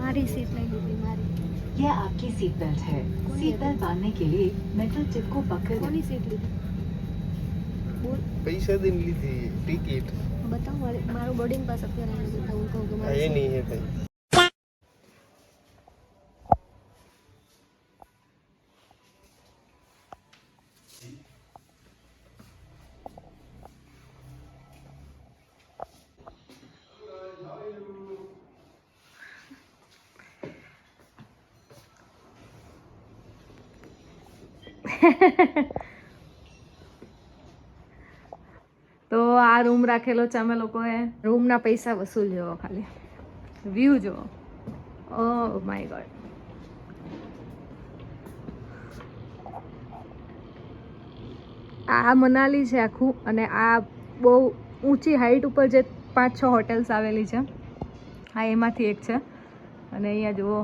મારી સીટ નહીં લીધી મારી. यह आपकी सीट बेल्ट है। सीट बेल्ट बांधने के लिए मेटल टिप को पकड़ કોની સીટ લીધી? બોલ पैसा दिन ली थी टिकट બતાવ. મારું બોર્ડિંગ પાસ અત્યારે એને બતાવું. હું કહું કે મારી ये seat- नहीं है भाई। તો આ રૂમ રાખેલો છે અમે લોકોએ. રૂમના પૈસા વસૂલ જોવો, ખાલી વ્યૂ જોવો. Oh my God. આ મનાલી છે આખું, અને આ બહુ ઊંચી હાઈટ ઉપર જે 5-6 હોટેલ્સ આવેલી છે, આ એમાંથી એક છે. અને અહીંયા જુઓ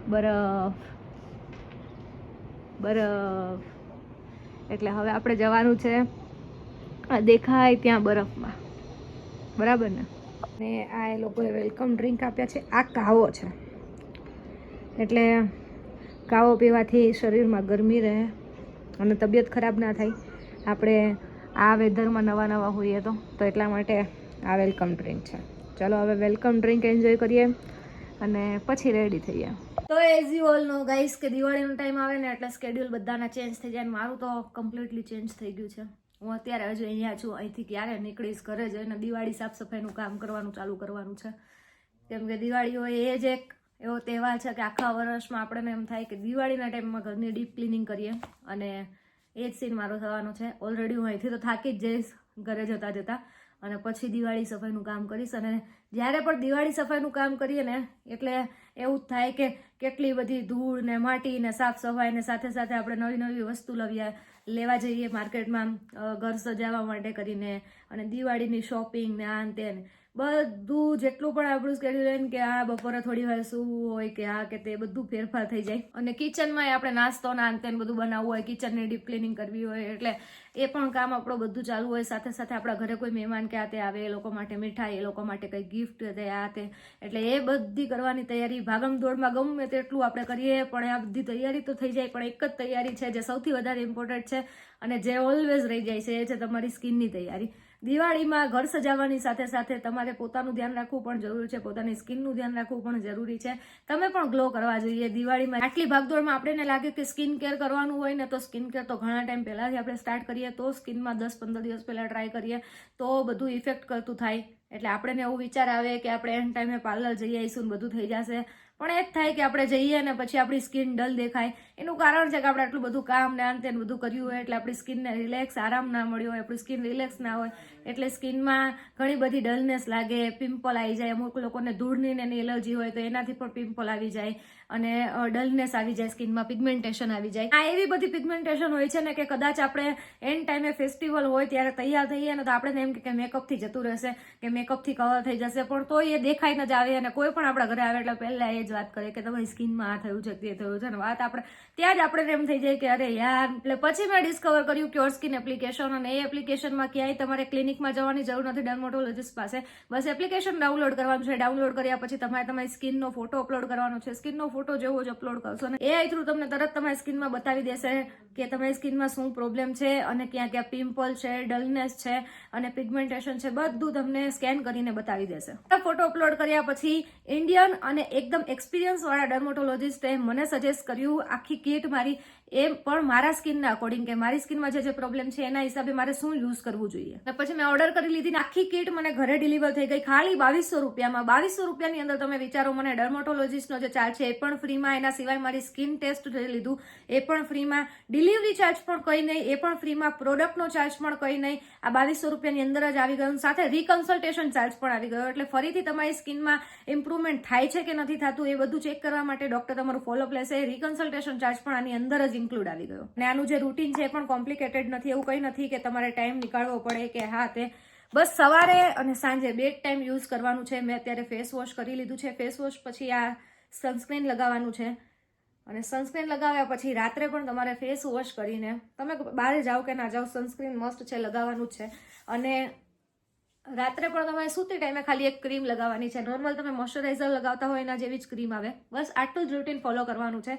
બરફ બરફ. એટલે હવે આપણે જવાનું છે દેખાય ત્યાં બરફમાં, બરાબર ને. ને આ એ લોકોએ વેલકમ ડ્રિંક આપ્યા છે. આ કાવો છે, એટલે કાવો પીવાથી શરીરમાં ગરમી રહે અને તબિયત ખરાબ ના થાય. આપણે આ વેધરમાં નવા હોઈએ તો એટલા માટે આ વેલકમ ડ્રિંક છે. ચાલો હવે વેલકમ ડ્રિંક એન્જોય કરીએ અને પછી રેડી થઈએ. તો as you all know guys કે દિવાળીનો ટાઈમ આવે ને એટલે સ્કેડ્યુલ બધાના ચેન્જ થઈ જાય. મારું તો કમ્પ્લીટલી ચેન્જ થઈ ગયું છે. હું અત્યારે હજુ અહીંયા છું. અહીંથી ક્યારે નીકળીશ ઘરે જઈને દિવાળી સાફ સફાઈનું કામ કરવાનું ચાલુ કરવાનું છે. કેમ કે દિવાળી હોય એ જ એક એવો તહેવાર છે કે આખા વર્ષમાં આપણને એમ થાય કે દિવાળીના ટાઈમમાં ઘરની ડીપ ક્લિનિંગ કરીએ, અને એ જ સીન મારો થવાનો છે. ઓલરેડી હું અહીંથી તો થાકી જ જઈશ ઘરે જતાં અને પછી દિવાળી સફાઈનું કામ કરીશ. અને જ્યારે પણ દિવાળી સફાઈનું કામ કરીએ ને એટલે એવું જ થાય કે કેટલી બધી ધૂળ ને માટી ને સાફ સફાઈ ને સાથે સાથે આપણે નવી વસ્તુ લેવા જઈએ માર્કેટમાં ઘર સજાવવા માટે કરીને, અને દિવાળીની શોપિંગ ને આ તે બધું જેટલું પણ આપણું સ્કેડ્યુલ હોય ને કે આ બપોરે થોડી વાર સૂવું હોય કે આ કે તે બધું ફેરફાર થઈ જાય. અને કિચનમાં આપણે નાસ્તો ને આ તે બધું બનાવવું હોય, કિચનની ડીપ ક્લિનિંગ કરવી હોય, એટલે એ પણ કામ આપણું બધું ચાલુ હોય. સાથે સાથે આપણા ઘરે કોઈ મહેમાન કે આ તે આવે, એ લોકો માટે મીઠાઈ, એ લોકો માટે કંઈ ગિફ્ટ તે આ તે, એટલે એ બધી કરવાની તૈયારી ભાગમ દોડમાં ગમે તેટલું આપણે કરીએ પણ આ બધી તૈયારી તો થઈ જાય. પણ એક જ તૈયારી છે જે સૌથી વધારે ઇમ્પોર્ટન્ટ છે અને જે ઓલવેઝ રહી જાય છે, એ છે તમારી સ્કિનની તૈયારી. દિવાળીમાં ઘર સજાવવાની સાથે સાથે તમારે પોતાનું ધ્યાન રાખવું પણ જરૂરી છે, પોતાની સ્કિનનું ધ્યાન રાખવું પણ જરૂરી છે. તમે પણ ગ્લો કરવા જોઈએ. દિવાળીમાં આટલી ભાગદોડમાં આપણને લાગે કે સ્કિન કેર કરવાનું હોય ને, તો સ્કિન કેર તો ઘણા ટાઈમ પહેલાથી આપણે સ્ટાર્ટ કરીએ, તો સ્કિનમાં 10-15 દિવસ પહેલા ટ્રાય કરીએ તો બધું ઇફેક્ટ કરતું થાય. એટલે આપણને એવું વિચાર આવે કે આપણે એન ટાઈમે પાર્લર જઈ આવીશું ને બધું થઈ જશે, પણ એ જ થાય કે આપણે જઈએ ને પછી આપણી સ્કિન ડલ દેખાય. એનું કારણ છે કે આપણે આટલું બધું કામ ને અંતે બધું કર્યું હોય એટલે આપણી સ્કિનને રિલેક્સ આરામ ના મળ્યો હોય, આપણી સ્કિન રિલેક્સ ના હોય, એટલે સ્કિનમાં ઘણી બધી ડલનેસ લાગે, પિમ્પલ આવી જાય. અમુક લોકોને ધૂળની ને એની એલર્જી હોય તો એનાથી પણ પિમ્પલ આવી જાય અને ડલનેસ આવી જાય, સ્કિનમાં પિગમેન્ટેશન આવી જાય. આ એવી બધી પિગમેન્ટેશન હોય છે ને કે કદાચ આપણે એન ટાઈમે ફેસ્ટિવલ હોય ત્યારે તૈયાર થઈએ ને તો આપણે એમ કે મેકઅપથી જતું રહેશે કે મેકઅપથી કવર થઈ જશે, પણ તો એ દેખાઈ ન જ આવે. અને કોઈ પણ આપણા ઘરે આવે એટલે પહેલા એ જ વાત કરે કે તમારી સ્કિનમાં આ થયું છે તે થયું છે, ને વાત આપણે ત્યાં જ આપણે એમ થઈ જાય કે અરે યાર. એટલે પછી મેં ડિસ્કવર કર્યું ક્યોર સ્કિન એપ્લિકેશન, અને એ એપ્લિકેશનમાં ક્યાંય તમારે ક્લિનિકમાં જવાની જરૂર નથી, ડર્મેટોલોજીસ્ટ પાસે. બસ એપ્લિકેશન ડાઉનલોડ કરવાનું છે. ડાઉનલોડ કર્યા પછી તમારે તમારી સ્કિનનો ફોટો અપલોડ કરવાનો છે. સ્કિનનો ફોટો જેવો જ અપલોડ કરશો ને એ થ્રુ તમને તરત તમારી સ્કિનમાં બતાવી દેશે કે તમારી સ્કિનમાં શું પ્રોબ્લેમ છે અને ક્યાં ક્યાં પિમ્પલ છે, ડલનેસ છે અને પિગમેન્ટેશન છે, બધું તમને સ્કેન કરીને બતાવી દેશે. ફોટો અપલોડ કર્યા પછી ઇન્ડિયન અને એકદમ એક્સપિરિયન્સ વાળા ડર્મેટોલોજીસ્ટે મને સજેસ્ટ કર્યું આખી કિટ મારી, એ પણ મારા સ્કિનના અકોર્ડિંગ કે મારી સ્કિનમાં જે પ્રોબ્લેમ છે એના હિસાબે મારે શું યુઝ કરવું જોઈએ. પછી મેં ઓર્ડર કરી લીધી, આખી કિટ મને ઘરે ડિલિવર થઈ ગઈ ખાલી 2200 રૂપિયામાં. 2200 રૂપિયાની અંદર તમે વિચારો, મને ડર્મેટોલોજીસ્ટનો જે ચાર્જ છે એ પણ ફ્રીમાં, એના સિવાય મારી સ્કિન ટેસ્ટ લીધું એ પણ ફ્રીમાં, ડિલિવરી ચાર્જ પણ કંઈ નહીં એ પણ ફ્રીમાં, પ્રોડક્ટનો ચાર્જ પણ કંઈ નહીં. આ 2200 રૂપિયાની અંદર જ આવી ગયું, સાથે રીકન્સલ્ટેશન ચાર્જ પણ આવી ગયો. એટલે ફરીથી તમારી સ્કિનમાં ઇમ્પ્રુવમેન્ટ થાય છે કે નથી થતું એ બધું ચેક કરવા માટે ડોક્ટર તમારું ફોલોઅપ લેશે. રીકન્સલ્ટેશન ચાર્જ પણ આની અંદર જ ઇન્ક્લુડ આવી ગયો. અને આનું જે રૂટીન છે એ પણ કોમ્પ્લિકેટેડ નથી. એવું કંઈ નથી કે તમારે ટાઈમ નીકાળવો પડે કે હા તે, બસ સવારે અને સાંજે 2 ટાઈમ યુઝ કરવાનું છે. મેં અત્યારે ફેસ વોશ કરી લીધું છે. ફેસ વોશ પછી આ સનસ્ક્રીન લગાવવાનું છે, અને સનસ્ક્રીન લગાવ્યા પછી રાત્રે પણ તમારે ફેસ વોશ કરીને તમે બહાર જાઓ કે ના જાઓ, સનસ્ક્રીન મસ્ટ છે, લગાવવાનું જ છે. અને રાત્રે પણ તમે સૂતી ટાઈમે ખાલી એક ક્રીમ લગાવવાની છે. નોર્મલ તમે મોઇશ્ચરાઇઝર લગાવતા હોય એના જેવી જ ક્રીમ આવે. બસ આટલું જ રૂટીન ફોલો કરવાનું છે.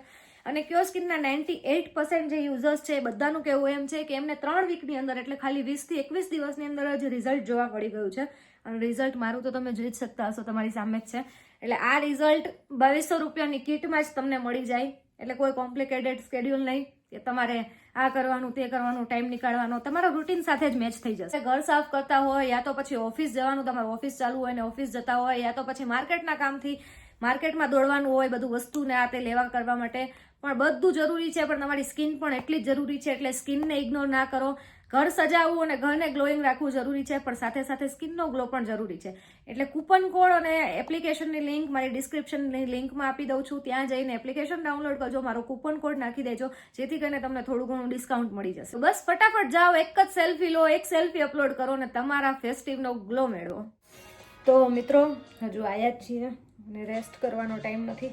અને ક્યો સ્કિનના 98% જે યુઝર્સ છે એ બધાનું કહેવું એમ છે કે એમને 3 વીકની અંદર એટલે ખાલી 20 થી 21 દિવસની અંદર જ રિઝલ્ટ જોવા મળી ગયું છે. અને રિઝલ્ટ મારું તો તમે જોઈ જ શકતા હશો, તમારી સામે જ છે. એટલે આ રિઝલ્ટ 2200 રૂપિયાની કિટમાં જ તમને મળી જાય. એટલે કોઈ કોમ્પ્લિકેટેડ સ્કેડ્યુલ નહીં કે તમારે આ કરવાનું તે કરવાનું, ટાઈમ નીકાળવાનો, તમારા રૂટીન સાથે જ મેચ થઈ જશે. ઘર સાફ કરતા હોય, યા તો પછી ઓફિસ જવાનું, તમારું ઓફિસ ચાલુ હોય ને ઓફિસ જતા હોય, યા તો પછી માર્કેટના કામથી માર્કેટમાં દોડવાનું હોય, બધું વસ્તુને આ તે લેવા કરવા માટે પણ બધું જરૂરી છે. પણ તમારી સ્કિન પણ એટલી જ જરૂરી છે. એટલે સ્કિનને ઇગ્નોર ના કરો. ઘર સજાવવું અને ઘરને ગ્લોઈંગ રાખવું જરૂરી છે, પણ સાથે સાથે સ્કિનનો ગ્લો પણ જરૂરી છે. એટલે કૂપન કોડ અને એપ્લિકેશનની લિંક મારી ડિસ્ક્રિપ્શનની લિંકમાં આપી દઉં છું. ત્યાં જઈને એપ્લિકેશન ડાઉનલોડ કરજો, મારો કૂપન કોડ નાખી દેજો, જેથી કરીને તમને થોડું ઘણું ડિસ્કાઉન્ટ મળી જશે. બસ ફટાફટ જાઓ, એક જ સેલ્ફી લો, એક સેલ્ફી અપલોડ કરો અને તમારા ફેસ્ટિવનો ગ્લો મેળવો. તો મિત્રો હજુ આવ્યા જ છીએ અને રેસ્ટ કરવાનો ટાઈમ નથી,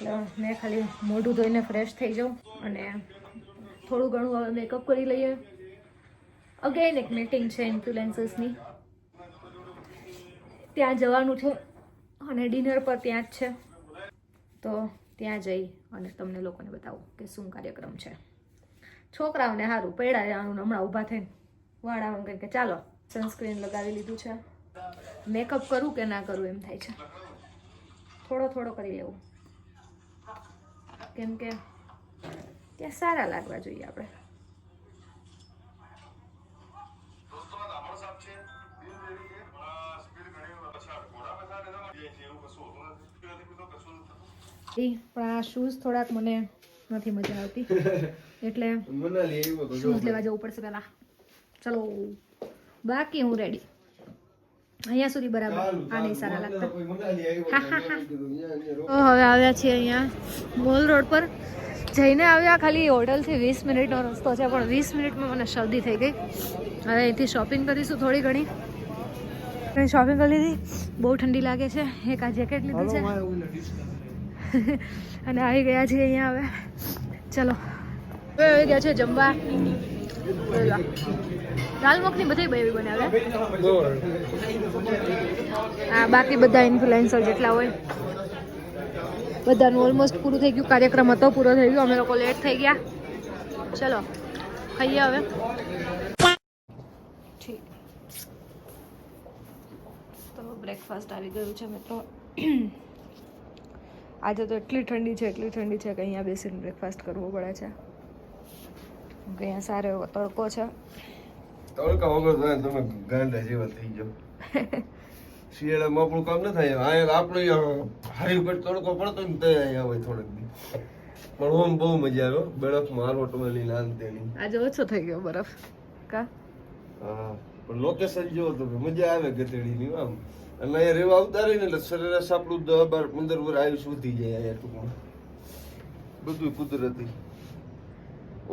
એટલે મેં ખાલી મોઢું ધોઈને ફ્રેશ થઈ જાઉં અને થોડું ઘણું હવે મેકઅપ કરી લઈએ. અગેન એક મીટિંગ છે ઇન્ફ્લુએન્સર્સની, ત્યાં જવાનું છે અને ડિનર પર ત્યાં જ છે. તો ત્યાં જઈ અને તમને લોકોને બતાવું કે શું કાર્યક્રમ છે. છોકરાઓને સારું પૈડા જવાનું, હમણાં ઊભા થઈને વાળ આવવાનું કંઈ કે ચાલો. સનસ્ક્રીન લગાવી લીધું છે. મેકઅપ કરું કે ના કરું એમ થાય છે. થોડો થોડો કરી લેવું, કેમ કે ત્યાં સારા લાગવા જોઈએ આપણે. પણ આ શૂઝ થોડાક મને નથી મજા આવતી, એટલે શૂઝ લેવા જવું પડશે પહેલા. ચલો, બાકી હું રેડી. અહીંયા સુધી બરાબર, આ નહીં સારા લાગતા. તો હવે આવ્યા છીએ અહીંયા મોલ રોડ પર. જઈને આવ્યા ખાલી હોટલથી 20 મિનિટનો રસ્તો છે, પણ 20 મિનિટમાં મને શરદી થઈ ગઈ. હવે અહીંથી શોપિંગ કરીશું થોડી ઘણી. શોપિંગ કરી લીધી, બહુ ઠંડી લાગે છે. એક આ જેકેટ લીધું છે અને આવી ગયા છીએ અહીંયા. હવે ચલો, હવે આવી ગયા છે જમવા. દાલ મખની બધી એવી બનાવ્યા. આ બાકી બધા ઇન્ફ્લુએન્સર જેટલા હોય બધાનું ઓલમોસ્ટ પૂરું થઈ ગયું. કાર્યક્રમ હતો, પૂરો થઈ ગયો. અમે લોકો લેટ થઈ ગયા. ચલો ખાઈએ હવે. ઠીક, તો બ્રેકફાસ્ટ આવી ગયું છે મિત્રો. આજે તો એટલી ઠંડી છે કે અહીંયા બેસીને બ્રેકફાસ્ટ કરવો પડે છે. અહીંયા સારો એવો તડકો છે. તડકા વગર તમે ગાંડા જેવા થઈ જાવ. શિયાળામાં આપણું કામ ન થાય. આપણે હાઈવે તડકો પડતો ને તે અહીંયા હોય થોડેક દી, પણ ઓમ બહુ મજા આવે. બરફમાં હાલવટવાની લાંતેની. આજે ઓછો થઈ ગયો બરફ કા? હા, પણ લોકેશન જોવો તો મજા આવે ગધેડીની આમ. અને અહીંયા રેવા આવતા રહીને એટલે સરેરાશ આપણું 10-12-15 વર્ષ આયુષ વધી જાય. અહીંયા ટૂંકમાં બધું કુદરતી,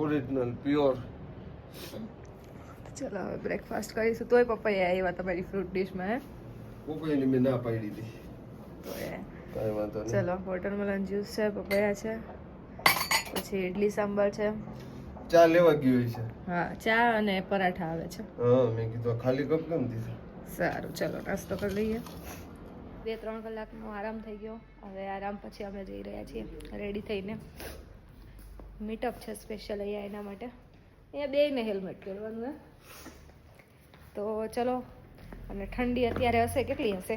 ઓરિજિનલ, પ્યોર. ચલો હવે બ્રેકફાસ્ટ કરીશું. તોય પપ્પાએ આવ્યા તમારી ફ્રૂટ ડીશમાં. પપ્પાને મેં ના પાડી હતી. તો કાંઈ વાંધો નહીં. ચલો, વોટરમેલન જ્યુસ છે, પપૈયા છે, પછી ઇડલી સાંભાર છે. ચા લેવા ગયો છે. હા, ચા અને પરાઠા આવે છે. હા, મેં કીધું ખાલી કપ કેમ દીધું. સારું, ચલો નાસ્તો કરી લઈએ. 2-3 કલાકનો આરામ થઈ ગયો. હવે આરામ પછી અમે જઈ રહ્યા છીએ રેડી થઈને. મીટઅપ છે સ્પેશિયલ અહીંયા એના માટે. અહીંયા બેયને હેલ્મેટ પહેરવાનું હે. તો ચલો. અને ઠંડી અત્યારે હશે, કેટલી હશે?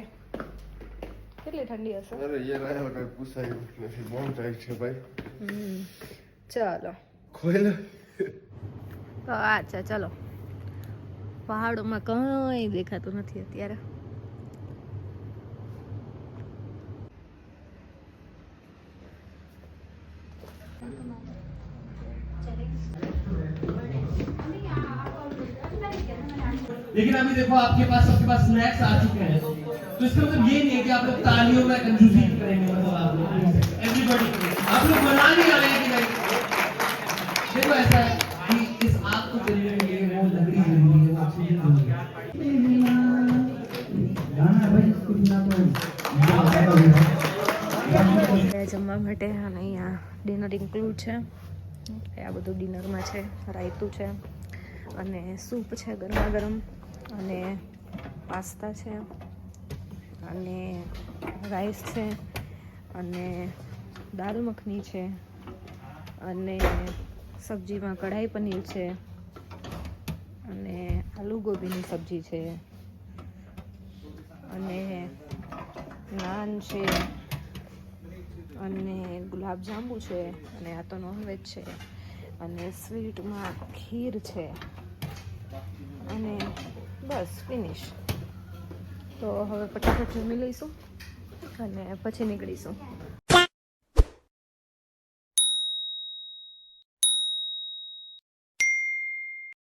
કેટલી ઠંડી હશે? અરે યાર, આ કઈ પૂછાય નથી. બહુ ટાઈટ છે ભાઈ. ચલો ખોલ. તો અચ્છા, ચલો. પહાડોમાં કંઈ દેખાતું નથી અત્યારે. लेकिन अभी देखो आपके पास सबके पास स्नैक्स आ चुके हैं, तो इसका मतलब ये नहीं है कि आप लोग तालियों में कंजूसी करेंगे. मतलब आप लोग एवरीबॉडी आप लोग बना नहीं रहे हैं कि नहीं. देखो ऐसा है कि इस आग को जलने के लिए वो लकड़ी जरूरी है, ऑक्सीजन जरूरी है. गाना भाई इसको बिना तो જમવા માટે અને અહીંયા ડિનર ઇન્ક્લુડ છે. આ બધું ડિનરમાં છે. રાયતું છે અને સૂપ છે ગરમા ગરમ, અને પાસ્તા છે અને રાઈસ છે અને દાલ મખની છે અને સબ્જીમાં કઢાઈ પનીર છે અને આલુ ગોબીની સબ્જી છે અને નાન છે અને ગુલાબજાંબુ છે અને આ તો નોનવેજ છે અને સ્વીટમાં ખીર છે અને બસ ફિનિશ. તો હવે ફટાફટ જમી લઈશું અને પછી નીકળીશું.